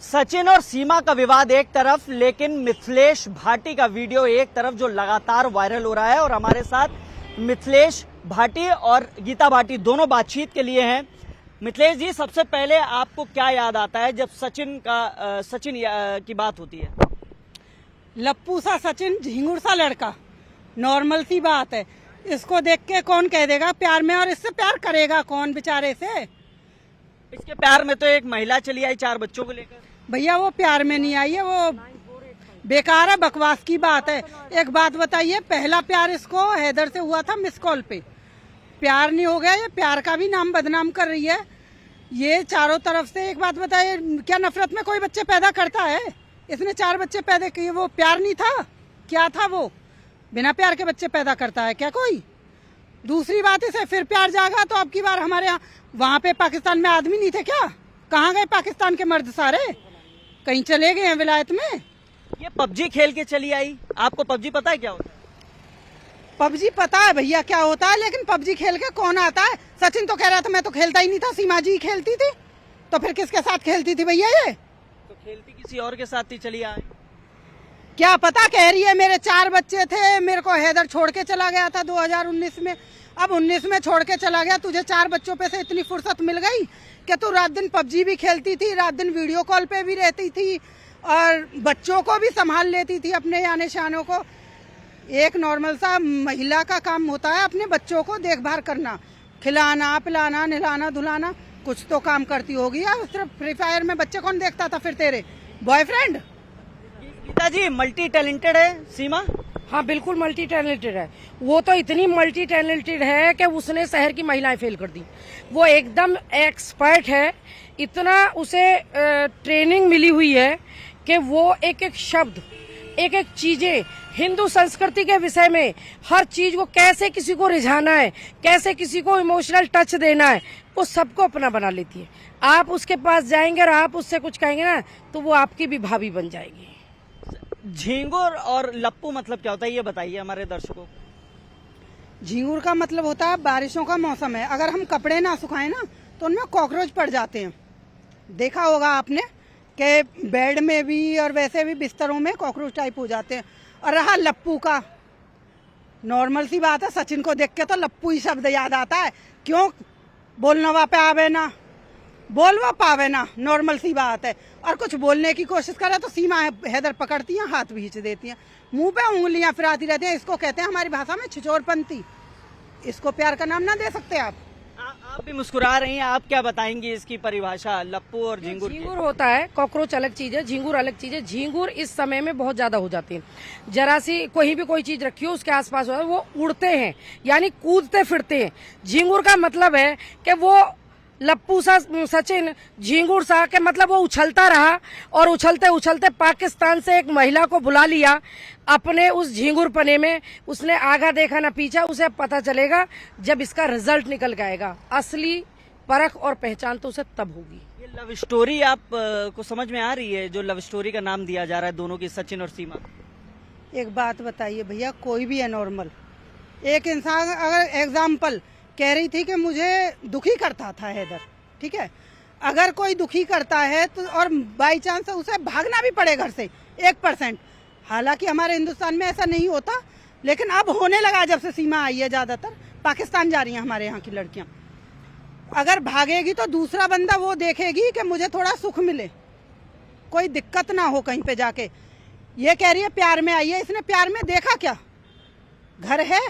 सचिन और सीमा का विवाद एक तरफ, लेकिन मिथिलेश भाटी का वीडियो एक तरफ जो लगातार वायरल हो रहा है। और हमारे साथ मिथिलेश भाटी और गीता भाटी दोनों बातचीत के लिए हैं। मिथिलेश जी, सबसे पहले आपको क्या याद आता है जब सचिन की बात होती है? लप्पू सा सचिन, झिंगुर सा लड़का, नॉर्मल सी बात है। इसको देख के कौन कह देगा प्यार में, और इससे प्यार करेगा कौन बेचारे से? इसके प्यार में तो एक महिला चली आई 4 बच्चों को लेकर। भैया वो प्यार में नहीं आई है, वो बेकार है, बकवास की बात है। एक बात बताइए, पहला प्यार इसको हैदर से हुआ था मिस कॉल पे, प्यार नहीं हो गया? ये प्यार का भी नाम बदनाम कर रही है ये चारों तरफ से। एक बात बताइए, क्या नफरत में कोई बच्चे पैदा करता है? इसने 4 बच्चे पैदा किए, वो प्यार नहीं था? क्या था वो? बिना प्यार के बच्चे पैदा करता है क्या कोई? दूसरी बात, इसे फिर प्यार जागा तो अब की बार हमारे यहाँ, वहाँ पे पाकिस्तान में आदमी नहीं थे क्या? कहाँ गए पाकिस्तान के मर्द सारे? कहीं चले गए हैं विलायत में? ये पबजी खेल के चली आई। आपको पबजी पता है क्या होता है? पबजी पता है भैया क्या होता है, लेकिन पबजी खेल के कौन आता है? सचिन तो कह रहा था मैं तो खेलता ही नहीं था, सीमा जी खेलती थी। तो फिर किसके साथ खेलती थी भैया ये? तो खेलती किसी और के साथ ही चली आई। क्या पता, कह रही है मेरे 4 बच्चे थे, मेरे को हैदर छोड़ के चला गया था 2019 में। अब 19 में छोड़ के चला गया, तुझे 4 बच्चों पे से इतनी फुर्सत मिल गई कि तू रात दिन पबजी भी खेलती थी, रात दिन वीडियो कॉल पे भी रहती थी, और बच्चों को भी संभाल लेती थी, अपने आने शानों को। एक नॉर्मल सा महिला का काम होता है अपने बच्चों को देखभाल करना, खिलाना पिलाना, नहलाना धुलाना, कुछ तो काम करती होगी। या सिर्फ फ्री फायर में बच्चे कौन देखता था फिर तेरे बॉयफ्रेंड? गीता जी, मल्टी टैलेंटेड है सीमा। हाँ, बिल्कुल मल्टी टैलेंटेड है। वो तो इतनी मल्टी टैलेंटेड है कि उसने शहर की महिलाएं फेल कर दी। वो एकदम एक्सपर्ट है, इतना उसे ट्रेनिंग मिली हुई है कि वो एक एक शब्द, एक एक चीजें, हिंदू संस्कृति के विषय में हर चीज को कैसे किसी को रिझाना है, कैसे किसी को इमोशनल टच देना है, वो सबको अपना बना लेती है। आप उसके पास जाएंगे और आप उससे कुछ कहेंगे ना, तो वो आपकी भी भाभी बन जाएगी। झींगुर और लप्पू मतलब क्या होता है, ये बताइए हमारे दर्शकों को। झींगुर का मतलब होता है बारिशों का मौसम है, अगर हम कपड़े ना सुखाएं ना तो उनमें कॉकरोच पड़ जाते हैं। देखा होगा आपने कि बेड में भी और वैसे भी बिस्तरों में कॉकरोच टाइप हो जाते हैं। और रहा लप्पू का, नॉर्मल सी बात है, सचिन को देख के तो लप्पू ही शब्द याद आता है। क्यों? बोलना वा पे आवे ना, बोलवा पावे ना, नॉर्मल सी बात है। और कुछ बोलने की कोशिश करे तो सीमा हैदर पकड़ती हैं, हाथ भींच देती हैं, मुंह पे उंगलियां फिराती रहती हैं। इसको कहते हैं हमारी भाषा में छिचोरपंती। इसको प्यार का नाम ना दे सकते आप भी मुस्कुरा रही हैं, आप क्या बताएंगी इसकी परिभाषा लप्पू और झींगुर? झींगुर होता है, कॉकरोच अलग चीज है, झींगुर अलग चीज है। झींगुर इस समय में बहुत ज्यादा हो जाते हैं। जरा सी कोई भी कोई चीज रखी हो उसके आसपास हो, वो उड़ते हैं, यानी कूदते फिरते हैं। झींगुर का मतलब है कि वो लप्पू सा सचिन, झींगुर सा के मतलब वो उछलता रहा, और उछलते उछलते पाकिस्तान से एक महिला को बुला लिया अपने उस झींगुर पने में। उसने आगा देखा ना पीछा। उसे पता चलेगा जब इसका रिजल्ट निकल के आएगा, असली परख और पहचान तो उसे तब होगी। ये लव स्टोरी आप को समझ में आ रही है, जो लव स्टोरी का नाम दिया जा रहा है दोनों की, सचिन और सीमा? एक बात बताइए भैया, कोई भी है नॉर्मल, एक इंसान अगर एग्जाम्पल कह रही थी कि मुझे दुखी करता था हैदर, ठीक है, अगर कोई दुखी करता है तो और बाई चांस उसे भागना भी पड़े घर से 1%, हालांकि हमारे हिंदुस्तान में ऐसा नहीं होता, लेकिन अब होने लगा जब से सीमा आई है। ज्यादातर पाकिस्तान जा रही हैं हमारे यहाँ की लड़कियां। अगर भागेगी तो दूसरा बंदा वो देखेगी कि मुझे थोड़ा सुख मिले, कोई दिक्कत ना हो कहीं पे जाके। ये कह रही है प्यार में आई है, इसने प्यार में देखा क्या? घर है,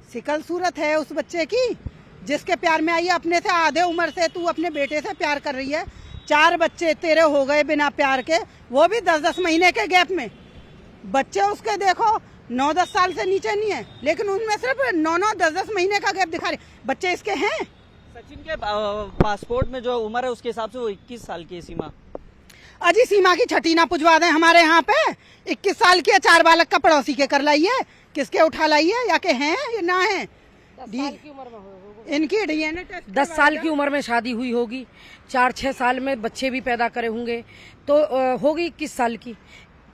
सिकल सूरत है उस बच्चे की जिसके प्यार में आई है। अपने से आधे उम्र से तू अपने बेटे से प्यार कर रही है, 4 बच्चे तेरे हो गए बिना प्यार के, वो भी 10-10 महीने के गैप में। बच्चे उसके देखो 9-10 साल से नीचे नहीं है, लेकिन उनमें सिर्फ 9-9, 10-10 महीने का गैप दिखा रहे। बच्चे इसके हैं। सचिन के पासपोर्ट में जो उम्र है उसके हिसाब से वो 21 साल की है सीमा। अजी सीमा की छठी ना पुजवा दें हमारे यहाँ पे। 21 साल की है, 4 बालक का पड़ोसी के कर लाइए, किसके उठा लाइए, या के हैं या ना है? 10 साल की उम्र में इनकी डीएनए टेस्ट 10 साल की उम्र में शादी हुई होगी, 4-6 साल में बच्चे भी पैदा करे होंगे, तो होगी 21 साल की।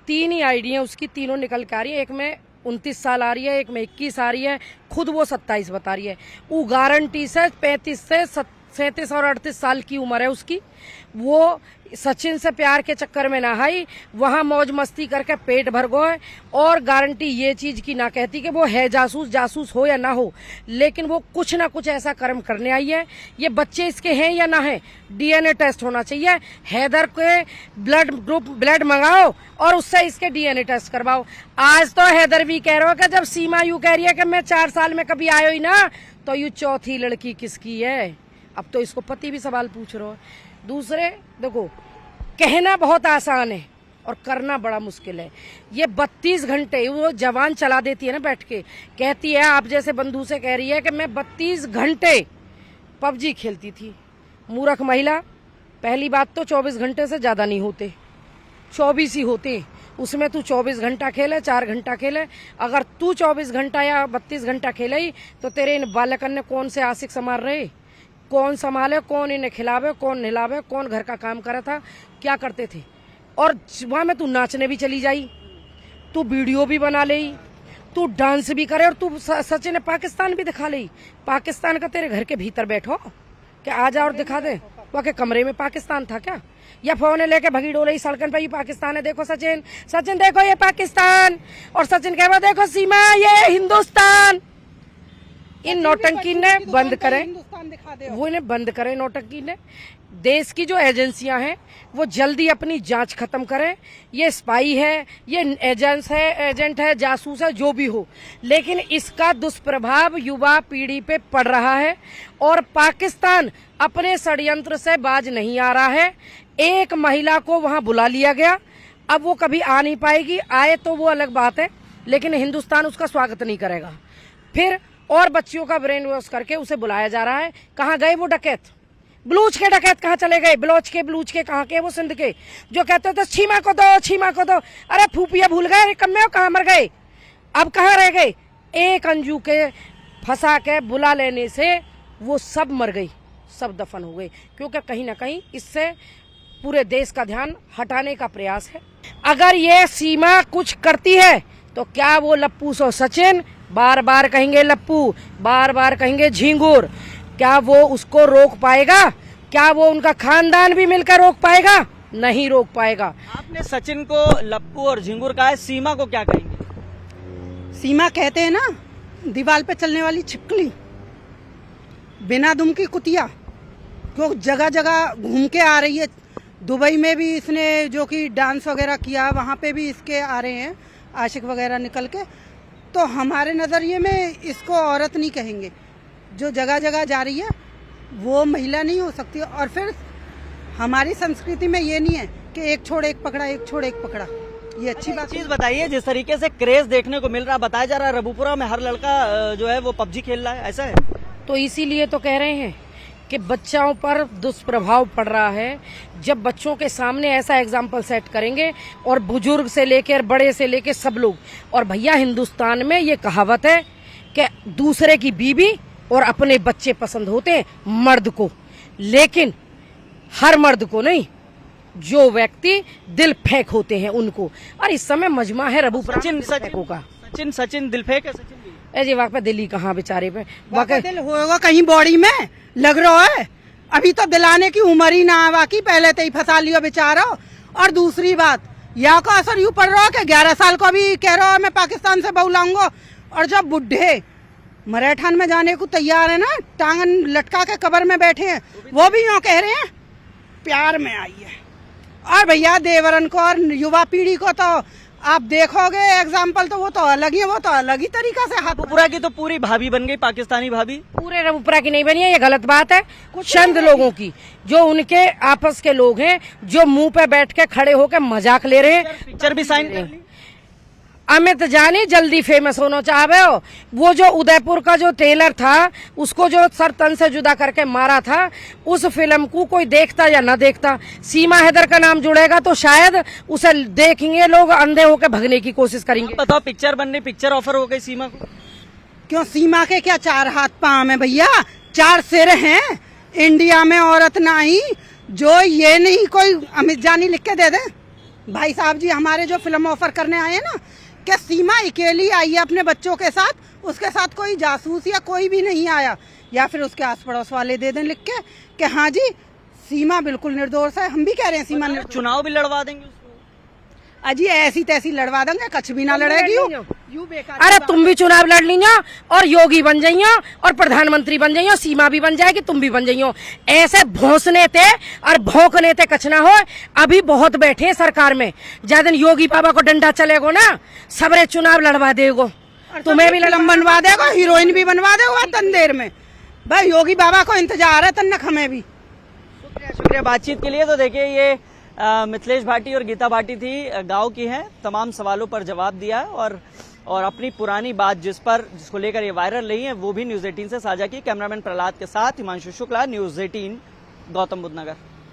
3 ही आईडी है उसकी, तीनों निकल के आ रही है। एक में 29 साल आ रही है, एक में 21 आ रही है, खुद वो 27 बता रही है। वो गारंटी से 35 से 37 और 38 साल की उम्र है उसकी। वो सचिन से प्यार के चक्कर में ना आई, वहां मौज मस्ती करके पेट भर गए। और गारंटी ये चीज की ना कहती कि वो है जासूस हो या ना हो, लेकिन वो कुछ ना कुछ ऐसा कर्म करने आई है। ये बच्चे इसके हैं या ना है, डीएनए टेस्ट होना चाहिए। हैदर के ब्लड मंगाओ और उससे इसके डीएनए टेस्ट करवाओ। आज तो हैदर भी कह रहा हो कि जब सीमा यूं कह रही है कि मैं 4 साल में कभी आयो ही ना, तो यू चौथी लड़की किसकी है। अब तो इसको पति भी सवाल पूछ रहा है। दूसरे देखो, कहना बहुत आसान है और करना बड़ा मुश्किल है। ये 32 घंटे वो जवान चला देती है ना, बैठ के कहती है, आप जैसे बंधु से कह रही है कि मैं 32 घंटे पबजी खेलती थी। मूर्ख महिला, पहली बात तो 24 घंटे से ज्यादा नहीं होते, 24 ही होते। उसमें तू 24 घंटा खेले, 4 घंटा खेले। अगर तू 24 घंटा या 32 घंटा खेले ही, तो तेरे इन बालकन ने कौन से आशिक संभाल रहे, कौन संभाले, कौन इन्हें खिलावे, कौन नहलावे, कौन घर का काम करा था, क्या करते थे। और वहां में तू नाचने भी चली जाई, तू वीडियो भी बना ले, तू डांस भी करे, और तू सचिन ने पाकिस्तान भी दिखा ले। पाकिस्तान का तेरे घर के भीतर बैठो क्या, आ जा और दिखा दे। वहाँ के कमरे में पाकिस्तान था क्या, या फोन लेके भगी डोले सड़कन पे, ये पाकिस्तान है, देखो सचिन, सचिन देखो ये पाकिस्तान, और सचिन कह रहा देखो सीमा ये हिंदुस्तान। इन नौटंकी ने बंद करें, वो इन्हें बंद करें नौटंकी ने। देश की जो एजेंसियां हैं वो जल्दी अपनी जांच खत्म करें। ये स्पाई है, ये एजेंट है, जासूस है, जो भी हो, लेकिन इसका दुष्प्रभाव युवा पीढ़ी पे पड़ रहा है। और पाकिस्तान अपने षड्यंत्र से बाज नहीं आ रहा है। एक महिला को वहां बुला लिया गया, अब वो कभी आ नहीं पाएगी, आए तो वो अलग बात है, लेकिन हिंदुस्तान उसका स्वागत नहीं करेगा। फिर और बच्चियों का ब्रेन वॉश करके उसे बुलाया जा रहा है। कहाँ गए वो डकैत, बलूच के डकैत कहाँ चले गए, बलूच के कहाँ के, वो सिंध के जो कहते थे छीमा को दो, छीमा को दो। अरे फूफिया भूल गए, कम्मे कहाँ मर गए, अब कहाँ रह गए। एक अंजू के फंसा के बुला लेने से वो सब मर गई, सब दफन हो गई, क्योंकि कहीं ना कहीं इससे पूरे देश का ध्यान हटाने का प्रयास है। अगर ये सीमा कुछ करती है तो क्या वो लप्पू सो सचिन, बार बार कहेंगे लप्पू, बार बार कहेंगे झिंगुर, क्या वो उसको रोक पाएगा? क्या वो उनका खानदान भी मिलकर रोक पाएगा? नहीं रोक पाएगा। आपने सचिन को लप्पू और झिंगुर कहा है, सीमा को क्या कहेंगे? सीमा कहते हैं ना दीवार पे चलने वाली छिपकली, बिना दुम की कुतिया, जो जगह जगह घूम के आ रही है। दुबई में भी इसने जो कि डांस वगैरह किया, वहाँ पे भी इसके आ रहे हैं आशिक वगैरह निकल के। तो हमारे नज़रिए में इसको औरत नहीं कहेंगे, जो जगह जगह जा रही है वो महिला नहीं हो सकती। और फिर हमारी संस्कृति में ये नहीं है कि एक छोड़ एक पकड़ा, एक छोड़ एक पकड़ा, ये अच्छी बात। चीज बताइए, जिस तरीके से क्रेज देखने को मिल रहा, बताया जा रहा है रबूपुरा में हर लड़का जो है वो पबजी खेल रहा है, ऐसा है? तो इसीलिए तो कह रहे हैं कि बच्चों पर दुष्प्रभाव पड़ रहा है। जब बच्चों के सामने ऐसा एग्जाम्पल सेट करेंगे, और बुजुर्ग से लेकर बड़े से लेकर सब लोग। और भैया हिंदुस्तान में ये कहावत है कि दूसरे की बीवी और अपने बच्चे पसंद होते हैं मर्द को, लेकिन हर मर्द को नहीं, जो व्यक्ति दिल फेंक होते हैं उनको। और इस समय मजमा है रबूपुरा का। सचिन दिल फेंक है, सचिन जी वहाँ पे दिल्ली कहाँ बेचारे पे वाकई दिल होगा कहीं बॉडी में लग रहा है, अभी तो दिलाने की उम्र ही ना है, बाकी पहले तो ही फंसा लियो बेचारा। और दूसरी बात, यहाँ का असर यूँ पड़ रहा है कि 11 साल को भी कह रहा है मैं पाकिस्तान से बहू लाऊंगा, और जब बुढ़े मराठान में जाने को तैयार है ना, टांगन लटका के कब्र में बैठे हैं, वो भी यूँ कह रहे हैं प्यार में आई है। और भैया देवरन को और युवा पीढ़ी को तो आप देखोगे एग्जाम्पल, तो वो तो अलग ही है, वो तो अलग ही तरीका से। रबूपुरा की तो पूरी भाभी बन गई, पाकिस्तानी भाभी। पूरे रबूपुरा की नहीं बनी है, ये गलत बात है। चंद लोगों की, जो उनके आपस के लोग हैं, जो मुंह पे बैठ के खड़े होकर मजाक ले रहे हैं। पिक्चर भी साइन कर ली। अमित जानी जल्दी फेमस होना चाहे हो। वो जो उदयपुर का जो ट्रेलर था, उसको जो सर तन से जुदा करके मारा था, उस फिल्म को कोई देखता या ना देखता, सीमा हैदर का नाम जुड़ेगा तो शायद उसे देखेंगे लोग, अंधे होकर भगने की कोशिश करेंगे। बताओ, पिक्चर बनने, पिक्चर ऑफर हो गई सीमा को। क्यों सीमा के क्या 4 हाथ पांव है भैया, 4 सिर हैं। इंडिया में औरत ना ही, जो ये नहीं कोई अमित जानी लिख के दे दे भाई साहब जी हमारे जो फिल्म ऑफर करने आए हैं ना, क्या सीमा अकेली आई है अपने बच्चों के साथ, उसके साथ कोई जासूस या कोई भी नहीं आया, या फिर उसके आस पड़ोस वाले दे दें लिख के कि हाँ जी सीमा बिल्कुल निर्दोष है, हम भी कह रहे हैं सीमा निर्दोष। चुनाव भी लड़वा देंगे उसको। अजी ऐसी तैसी लड़वा देंगे, कछ भी ना लड़ेगी यू बेकार। अरे तुम भी चुनाव लड़ लीजियो और योगी बन जाइयो और प्रधानमंत्री बन जाइयो, सीमा भी बन जाएगी, तुम भी बन जाइयो। ऐसे भोंसने थे और भौंकने थे कछ ना हो। अभी बहुत बैठे हैं सरकार में, ज्यादा दिन योगी बाबा को डंडा चलेगो ना, सबरे चुनाव लड़वा देगो, तुम्हें भी फिल्म बनवा देगा, हीरोइन भी बनवा देगा तन देर में। भाई योगी बाबा को इंतजार है तन्नक हमें भी। शुक्रिया बातचीत के लिए। तो देखिए ये मिथिलेश भाटी और गीता भाटी थी, गांव की हैं, तमाम सवालों पर जवाब दिया और अपनी पुरानी बात जिसको लेकर ये वायरल रही है वो भी न्यूज 18 से साझा की। कैमरामैन प्रहलाद के साथ हिमांशु शुक्ला, न्यूज 18, गौतम बुद्ध नगर।